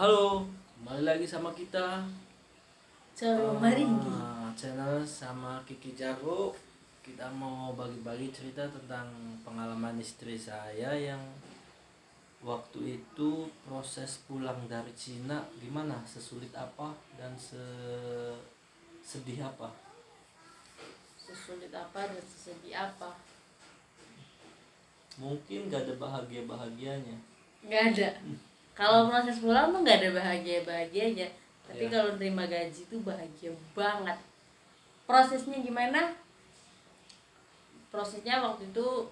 Halo, kembali lagi sama kita Selalu Maringgi. channel sama Kiki Jago. Kita mau bagi-bagi cerita tentang pengalaman istri saya yang waktu itu proses pulang dari Cina gimana, sesulit apa dan sedih apa. Sesulit apa dan sesedih apa? Mungkin gak ada bahagia-bahagianya. Nggak ada. Kalau proses pulang tuh nggak ada bahagia-bahagianya. Tapi Ya. kalau terima gaji tuh bahagia banget. Prosesnya gimana? Prosesnya waktu itu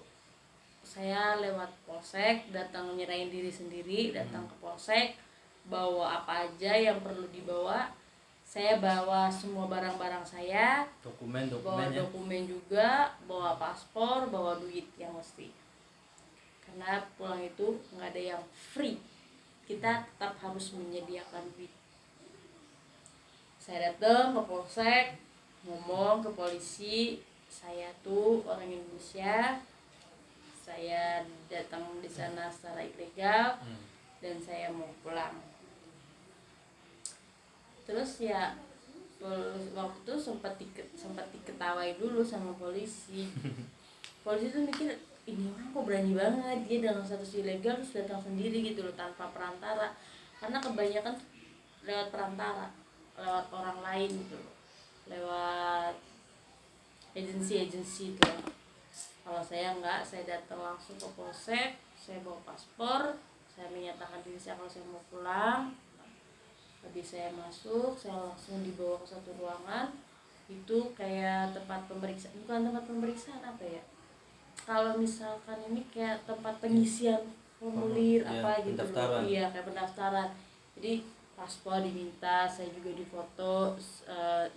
saya lewat polsek, datang nyerahin diri sendiri, datang ke polsek, bawa apa aja yang perlu dibawa. Saya bawa semua barang-barang saya, bawa Dokumen-dokumen ya. dokumen juga, bawa paspor, bawa duit yang mesti. Karena pulang itu nggak ada yang free, kita tetap harus menyediakan duit. Saya datang ke polsek, ngomong ke polisi, saya tuh orang Indonesia, saya datang di sana secara ilegal dan saya mau pulang. Terus ya waktu itu sempat diketawai dulu sama polisi. Polisi tuh mikir ini orang kok berani banget, dia dalam status ilegal terus datang sendiri gitu loh, tanpa perantara. Karena kebanyakan lewat perantara, lewat orang lain gitu loh, lewat agensi-agensi itu. Kalau saya enggak, saya datang langsung ke polsek, saya bawa paspor, saya menyatakan diri saya kalau saya mau pulang. Habis saya masuk, saya langsung dibawa ke satu ruangan. Itu kayak tempat pemeriksaan, bukan tempat pemeriksaan, apa ya, kalau misalkan ini kayak tempat pengisian formulir Ya, apa gitu loh. pendaftaran. Iya, kayak pendaftaran. Jadi paspor diminta, saya juga difoto,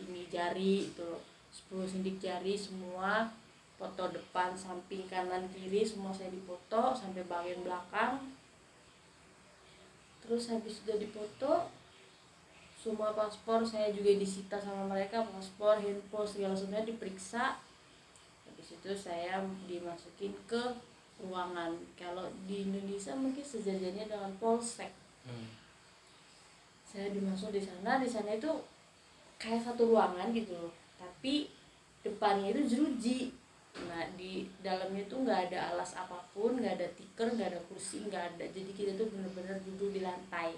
ini jari itu loh, 10 sidik jari semua, foto depan, samping, kanan, kiri, semua saya difoto sampai bagian belakang. Terus habis sudah difoto, semua paspor saya juga disita sama mereka, paspor, handphone, segala semuanya diperiksa. Habis itu saya dimasukin ke ruangan. Kalau di Indonesia mungkin sejajarnya dengan polsek. Saya dimasuk di sana itu kayak satu ruangan gitu loh, tapi depannya itu jeruji. Nah, di dalamnya tuh nggak ada alas apapun, nggak ada tikar, nggak ada kursi, nggak ada. Jadi kita tuh bener-bener duduk di lantai.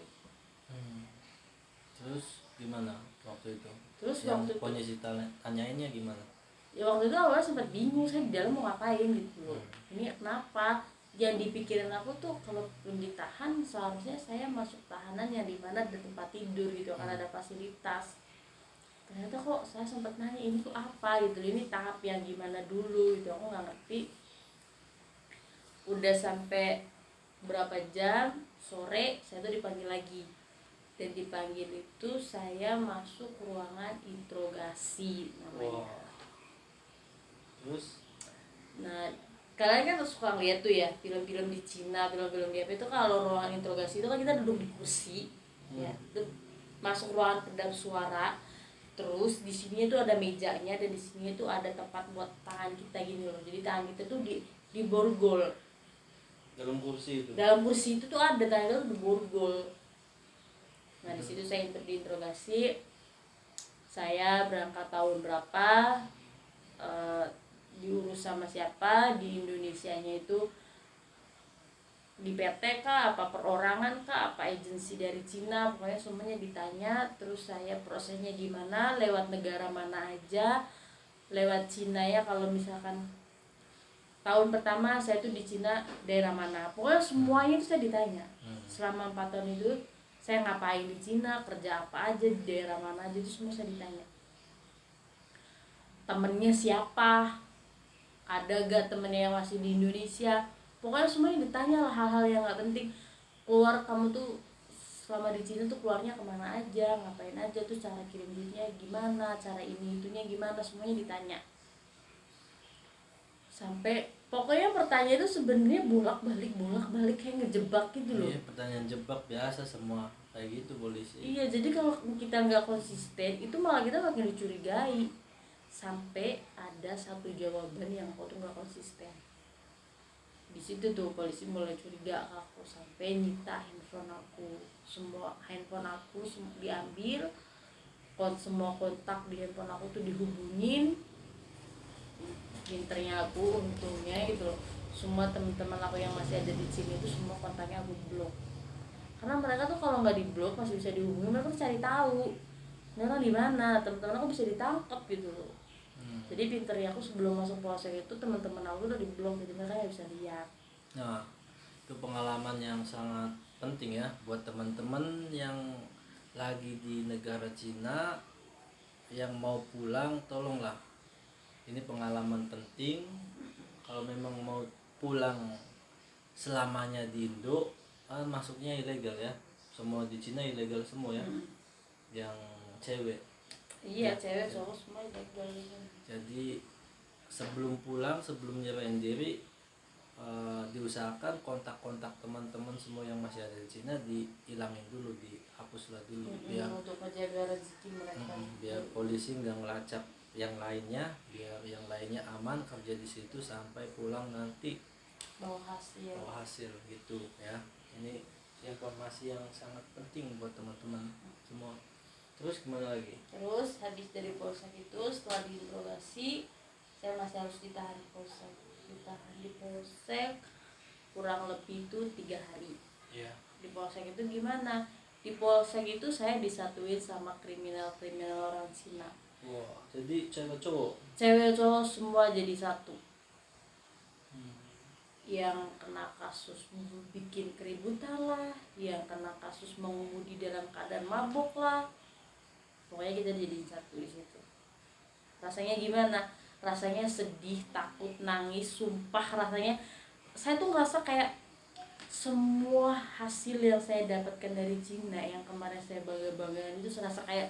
Terus gimana waktu itu? Terus Yang waktu itu polisi tanyainnya gimana? ya waktu itu awalnya sempat bingung, saya di dalam mau ngapain gitu loh. Ini kenapa? Yang dipikirin aku tuh kalau ditahan seharusnya saya masuk tahanan yang dimana ada tempat tidur gitu, kan ada fasilitas. Ternyata kok saya sempat nanya ini tuh apa gitu, ini tahap yang gimana dulu gitu, aku nggak ngerti. Udah sampai berapa jam sore saya tuh dipanggil lagi, dan dipanggil itu saya masuk ruangan interogasi namanya. Terus Nah, kalian kan suka ngeliat tuh ya film-film di Cina, film-film di apa itu, kalau ruangan interogasi itu kan kita duduk di kursi, ya, masuk ruangan peredam suara. Terus di sini tuh ada mejanya dan di sini tuh ada tempat buat tangan kita gini loh. Jadi tangan kita tuh di borgol. dalam kursi itu. Dalam kursi itu tuh ada tangan kita tuh di borgol. Nah, di situ saya diinterogasi. Saya berangkat tahun berapa, diurus sama siapa, di Indonesianya itu di PT kah, apa perorangan kah, apa agensi dari Cina, pokoknya semuanya ditanya. Terus saya prosesnya gimana, lewat negara mana aja, lewat Cina ya, kalau misalkan tahun pertama saya tuh di Cina daerah mana, pokoknya semuanya itu saya ditanya. Selama 4 tahun itu saya ngapain di Cina, kerja apa aja, di daerah mana aja, itu semua saya ditanya. Temennya siapa, ada gak temennya yang masih di Indonesia, pokoknya semuanya ditanya lah, hal-hal yang gak penting. Keluar kamu tuh selama di Cina tuh keluarnya kemana aja, ngapain aja, tuh cara kirim duitnya gimana, cara ini itunya gimana, semuanya ditanya. Sampai pokoknya pertanyaan itu sebenarnya bolak-balik kayak ngejebak gitu loh. Iya, pertanyaan jebak biasa semua kayak gitu polisi. Iya, jadi kalau kita nggak konsisten itu malah kita makin dicurigai. Sampai ada satu jawaban yang aku tuh nggak konsisten. Di situ tuh polisi mulai curiga ke aku sampai nyita handphone aku, semua handphone aku diambil, semua kontak di handphone aku tuh dihubungin. Pinternya aku untungnya gitu loh, semua teman-teman aku yang masih ada di sini itu semua kontaknya aku blok, karena mereka tuh kalau nggak diblok masih bisa dihubungi, mereka tuh cari tahu mereka di mana, teman-teman aku bisa ditangkap gitu loh. Jadi pinternya aku sebelum masuk polsek itu teman-teman aku udah diblok, jadi mereka nggak bisa lihat. Nah, itu pengalaman yang sangat penting ya buat teman-teman yang lagi di negara Cina yang mau pulang, tolonglah. Ini pengalaman penting. Kalau memang mau pulang selamanya di Indo, masuknya ilegal ya. Semua di Cina ilegal semua ya. Yang cewek. Iya, Ya. cewek cowok semua ilegal. Jadi sebelum pulang, sebelum nyerahin diri, diusahakan kontak-kontak teman-teman semua yang masih ada di Cina dihilangin dulu, dihapuslah dulu, biar Untuk menjaga rezeki mereka. biar polisi nggak ngelacak yang lainnya, biar yang lainnya aman kerja di situ sampai pulang nanti Bawa hasil. bawa hasil gitu ya. Ini informasi yang sangat penting buat teman-teman semua. Terus gimana lagi? Terus habis dari polsek itu setelah diinterogasi, saya masih harus ditahan di polsek. Ditahan di polsek kurang lebih itu 3 hari. Iya. Di polsek itu gimana? Di polsek itu saya disatuin sama kriminal-kriminal orang Cina. Wah, jadi cewek cowok. Cewek cowok semua jadi satu. Yang kena kasus bikin keributan lah, yang kena kasus mengemudi dalam keadaan mabuk lah. Pokoknya kita jadi satu di situ. Rasanya gimana? Rasanya sedih, takut, nangis, sumpah rasanya. Saya tuh ngerasa kayak semua hasil yang saya dapatkan dari Cina yang kemarin saya bangga-banggain itu serasa kayak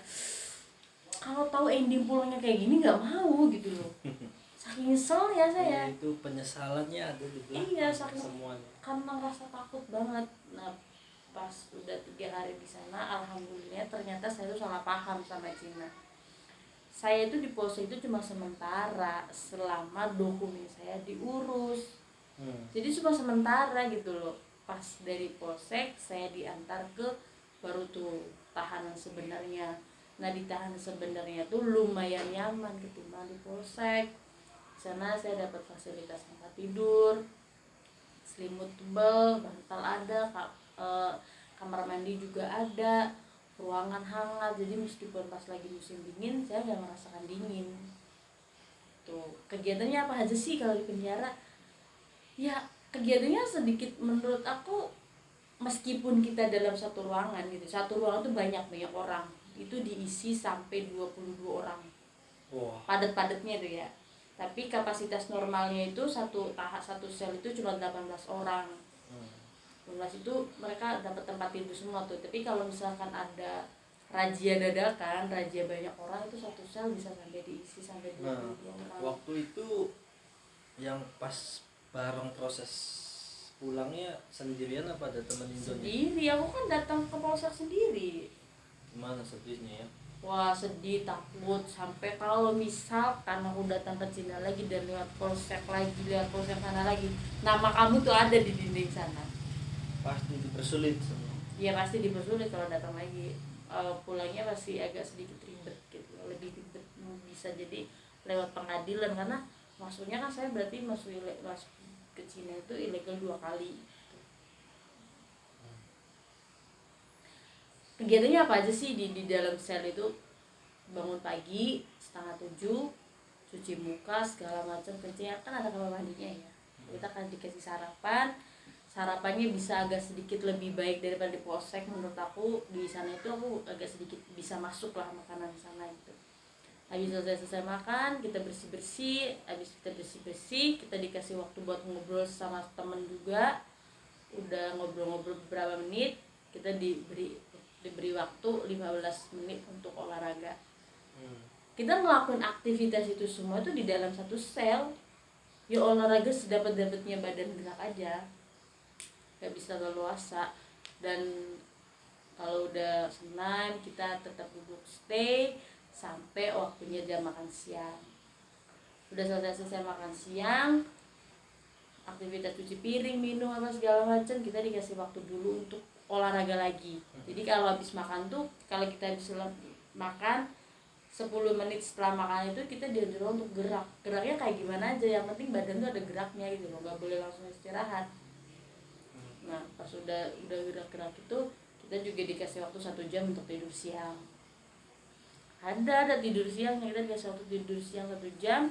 kalau tahu ending pulangnya kayak gini nggak mau gitu loh. Saking nyesel ya saya. Itu penyesalannya ada di belakang. Iya, saking semuanya. karena rasa takut banget. Nah, pas udah 3 hari di sana, alhamdulillah ternyata saya tuh salah paham sama Cina. Saya itu di polsek itu cuma sementara selama dokumen saya diurus. Jadi cuma sementara gitu loh. Pas dari polsek saya diantar ke baru tuh tahanan sebenarnya. Nah, di tahanan sebenarnya tuh lumayan nyaman ketimbang di polsek. Di sana saya dapat fasilitas tempat tidur, selimut tebal, bantal ada, kamar mandi juga ada, ruangan hangat. Jadi meskipun pas lagi musim dingin saya nggak merasakan dingin. Tuh kegiatannya apa aja sih kalau di penjara? Ya kegiatannya sedikit menurut aku, meskipun kita dalam satu ruangan gitu, satu ruangan tuh banyak orang, itu diisi sampai 22 orang. Wah. Padat-padatnya tuh ya. Tapi kapasitas normalnya itu satu sel itu cuma 18 orang. 18 itu mereka dapat tempat tidur semua tuh. Tapi kalau misalkan ada razia dadakan, razia banyak orang, itu satu sel bisa sampai diisi sampai 22 orang. Waktu itu yang pas bareng proses pulangnya sendirian apa ada teman Indonesia? Sendiri, aku kan datang ke polsek sendiri. Gimana sedihnya ya? Wah sedih, takut, sampai kalau misalkan aku datang ke Cina lagi dan lewat polsek sana lagi, nama kamu tuh ada di dinding sana. Pasti dipersulit semua. Ya pasti dipersulit kalau datang lagi. Pulangnya pasti agak sedikit ribet gitu, lebih ribet. Bisa jadi lewat pengadilan, karena maksudnya kan saya berarti masuk ke Cina itu ilegal 2 kali. Kegiatannya apa aja sih di dalam sel itu? Bangun pagi 6:30, cuci muka segala macam, kencing, kan ada kamar mandinya ya. Kita akan dikasih sarapannya bisa agak sedikit lebih baik daripada di polsek menurut aku. Di sana itu aku agak sedikit bisa masuk lah makanan di sana gitu. Habis selesai makan, kita bersih-bersih. Habis kita bersih-bersih, kita dikasih waktu buat ngobrol sama temen juga. Udah ngobrol-ngobrol beberapa menit, kita diberi waktu 15 menit untuk olahraga. Kita ngelakuin aktivitas itu semua itu di dalam satu sel. Ya olahraga sedapat-dapatnya, badan gerak aja, gak bisa leluasa. Dan kalau udah senam, kita tetap duduk stay sampai waktunya jam makan siang. Udah selesai makan siang, aktivitas cuci piring, minum apa segala macam, kita dikasih waktu dulu untuk olahraga lagi. Jadi kalau habis makan tuh, kalau kita habis makan 10 menit setelah makan itu kita dianjurkan untuk gerak. Geraknya kayak gimana aja, yang penting badan tuh ada geraknya gitu loh, nggak boleh langsung istirahat. Nah pas udah gerak-gerak itu, kita juga dikasih waktu 1 jam untuk tidur siang. Ada tidur siang, kita dikasih waktu tidur siang 1 jam.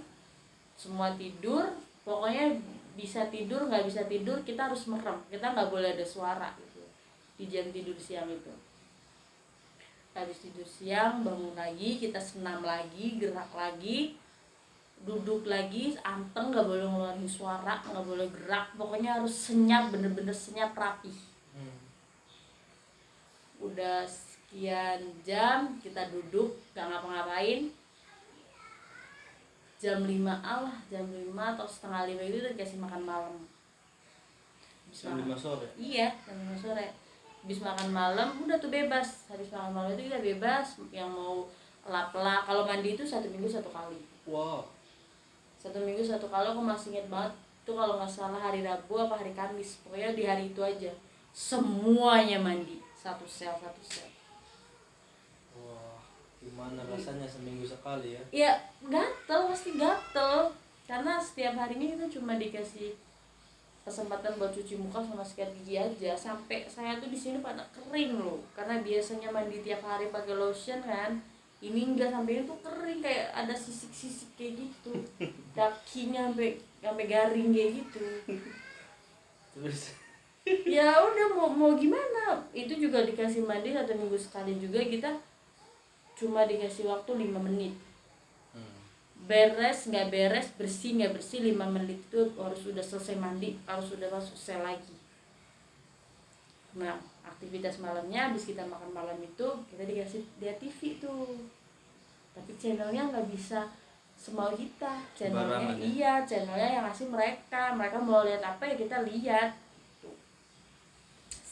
Semua tidur, pokoknya bisa tidur nggak bisa tidur kita harus merem, kita nggak boleh ada suara gitu di jam tidur siang itu. Habis tidur siang bangun lagi, kita senam lagi, gerak lagi, duduk lagi, anteng, nggak boleh ngeluarin suara, nggak boleh gerak, pokoknya harus senyap, bener-bener senyap rapi. Udah sekian jam kita duduk nggak ngapa-ngapain, jam 5 jam 5 atau setengah 5 itu udah dikasih makan malam. Jam 5 sore? Iya, jam 5 sore. Habis makan malam udah tuh bebas. Habis makan malam itu kita bebas, yang mau lap-lap. Kalau mandi itu 1 minggu 1 kali. Wow. 1 minggu 1 kali, aku masih inget banget. Itu kalau nggak salah hari Rabu apa hari Kamis. Pokoknya di hari itu aja. Semuanya mandi. Satu sel. Wah, gimana rasanya seminggu sekali ya? Ya gatel, pasti gatel. Karena setiap harinya kita cuma dikasih kesempatan buat cuci muka sama sikat gigi aja. Sampai saya tuh di sini pada kering loh, karena biasanya mandi tiap hari pakai lotion kan, ini enggak, sampai itu kering kayak ada sisik-sisik kayak gitu. Kakinya sampai garing kayak gitu. Terus Ya udah mau gimana, itu juga dikasih mandi 1 minggu sekali juga, kita cuma dikasih waktu 5 menit. Beres nggak beres, bersih nggak bersih, 5 menit itu harus sudah selesai mandi, harus sudah masuk sel lagi. Nah aktivitas malamnya habis kita makan malam itu kita dikasih lihat TV tuh, tapi channelnya nggak bisa semau kita, channelnya Sembarangan ya? iya, channelnya yang ngasih mereka mau lihat apa ya kita lihat.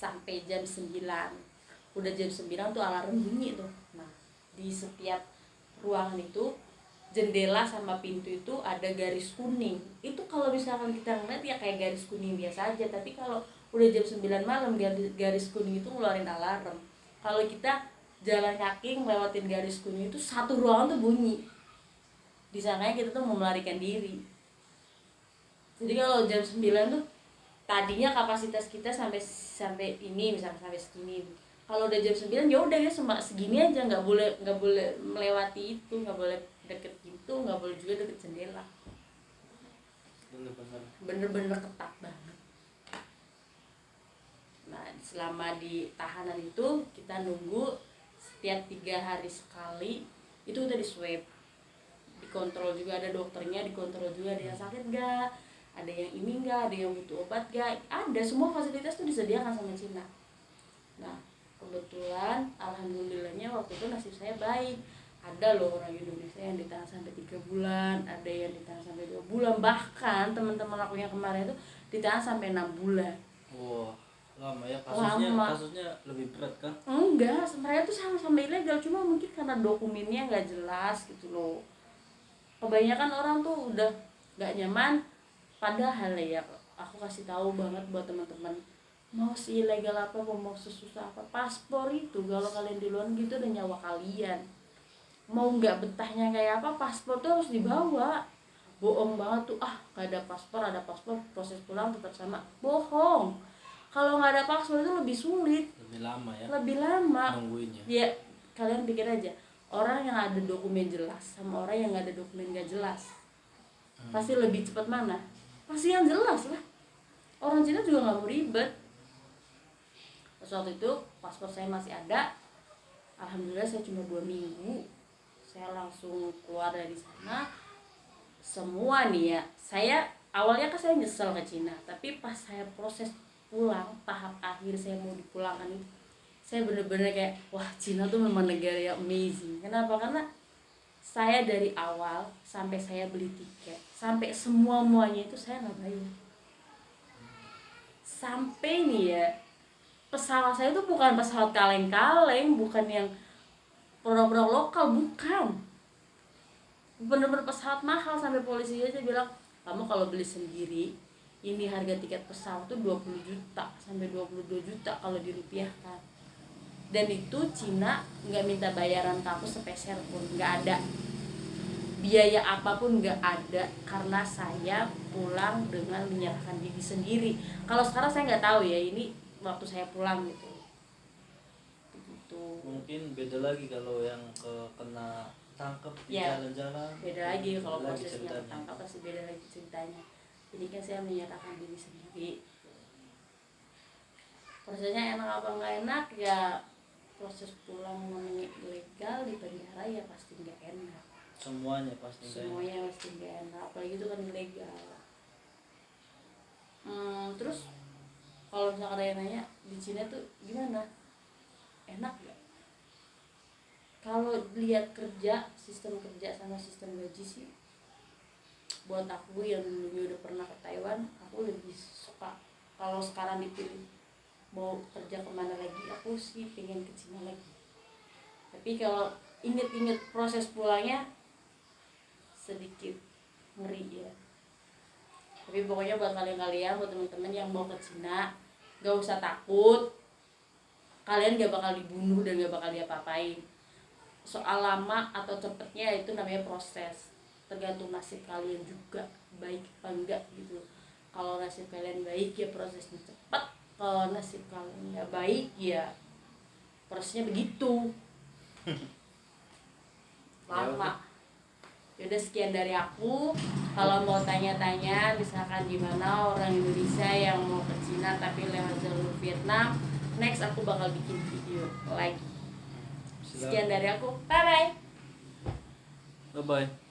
Sampai jam 9, udah jam 9 tuh alarm bunyi tuh. Nah di setiap ruangan itu, jendela sama pintu itu ada garis kuning. Itu kalau misalkan kita ngeliat ya kayak garis kuning biasa aja, tapi kalau udah jam 9 malam garis kuning itu ngeluarin alarm. Kalau kita jalan kaki ngelewatin garis kuning itu, satu ruangan tuh bunyi. Disangkanya kita tuh mau melarikan diri. Jadi kalau jam 9 tuh tadinya kapasitas kita sampai ini, misalnya sampai segini. Kalau udah jam 9 ya udah ya segini aja, nggak boleh melewati itu, nggak boleh deket gitu, nggak boleh juga deket jendela. Bener-bener ketat banget. Nah selama di tahanan itu kita nunggu setiap 3 hari sekali itu udah di swab, dikontrol juga, ada dokternya, dikontrol juga ada yang sakit gak, ada yang ini gak, ada yang butuh obat gak, ada, semua fasilitas tuh disediakan sama Cina. Nah kebetulan alhamdulillahnya waktu itu nasib saya baik, ada loh orang Indonesia yang ditahan sampai 3 bulan, ada yang ditahan sampai 2 bulan, bahkan teman-teman aku yang kemarin itu ditahan sampai 6 bulan. Wah, lama ya kasusnya. Lama. Kasusnya lebih berat kan? Enggak, mereka tuh sama-sama ilegal, cuma mungkin karena dokumennya nggak jelas gitu loh. Kebanyakan orang tuh udah nggak nyaman, padahal ya aku kasih tahu banget buat teman-teman, mau si ilegal apa, mau sesusah apa, paspor itu kalau kalian di luar gitu udah nyawa kalian. Mau nggak betahnya kayak apa, paspor tuh harus dibawa. Bohong banget tuh, nggak ada paspor, ada paspor proses pulang tetap sama, bohong. Kalau nggak ada paspor itu lebih sulit, Lebih lama ya? lebih lama nungguinnya. ya. Kalian pikir aja, orang yang ada dokumen jelas sama orang yang nggak ada dokumen nggak jelas, pasti lebih cepat mana? Pasti yang jelas lah. Orang Cina juga nggak mau ribet. Pas waktu itu paspor saya masih ada, alhamdulillah saya cuma 2 minggu saya langsung keluar dari sana. Semua nih ya, saya awalnya kan saya nyesel ke Cina, tapi pas saya proses pulang, tahap akhir saya mau dipulangkan itu, saya bener-bener kayak wah, Cina tuh memang negara yang amazing. Kenapa? Karena saya dari awal sampai saya beli tiket, sampai muanya itu saya nggak bayar. Sampai nih ya, pesawat saya tuh bukan pesawat kaleng-kaleng, bukan yang produk-produk lokal, bukan, bener-bener pesawat mahal. Sampai polisi aja bilang, kamu kalau beli sendiri ini harga tiket pesawat tuh 20 juta sampai 22 juta kalau dirupiahkan. Dan itu Cina nggak minta bayaran ke aku sepeser pun, nggak ada biaya apapun, nggak ada, karena saya pulang dengan menyerahkan diri sendiri. Kalau sekarang saya nggak tahu ya, ini waktu saya pulang gitu. Begitu. Mungkin beda lagi kalau yang kena tangkap di Ya, jalan-jalan. beda lagi kalau Beda lagi prosesnya ceritanya. ketangkap pasti beda lagi ceritanya. Jadi kan saya menyerahkan diri sendiri. Prosesnya enak apa nggak enak ya, proses pulang namanya ilegal di penjara ya pasti nggak enak. Semuanya pasti nggak enak. Semuanya pasti nggak enak, apalagi itu kan ilegal. Terus kalau misalkan ada yang nanya di Cina tuh gimana, enak nggak? Kalau lihat kerja, sistem kerja sama sistem gaji sih, buat aku yang dulunya udah pernah ke Taiwan, aku lebih suka. Kalau sekarang dipilih mau kerja kemana lagi, aku sih pengen ke Cina lagi. Tapi kalau inget-inget proses pulangnya sedikit ngeri ya. Tapi pokoknya buat kalian-kalian, buat teman-teman yang mau ke Cina, gak usah takut. Kalian gak bakal dibunuh dan gak bakal diapa-apain. Soal lama atau cepetnya itu namanya proses, tergantung nasib kalian juga baik apa enggak gitu. Kalau nasib kalian baik ya prosesnya cepat, kalau nasib kalian nggak baik ya prosesnya begitu lama. Yaudah, sekian dari aku. Kalau mau tanya-tanya misalkan gimana orang Indonesia yang mau ke Cina tapi lewat jalur Vietnam, next aku bakal bikin video lagi. Sekian dari aku, bye bye. Bye bye.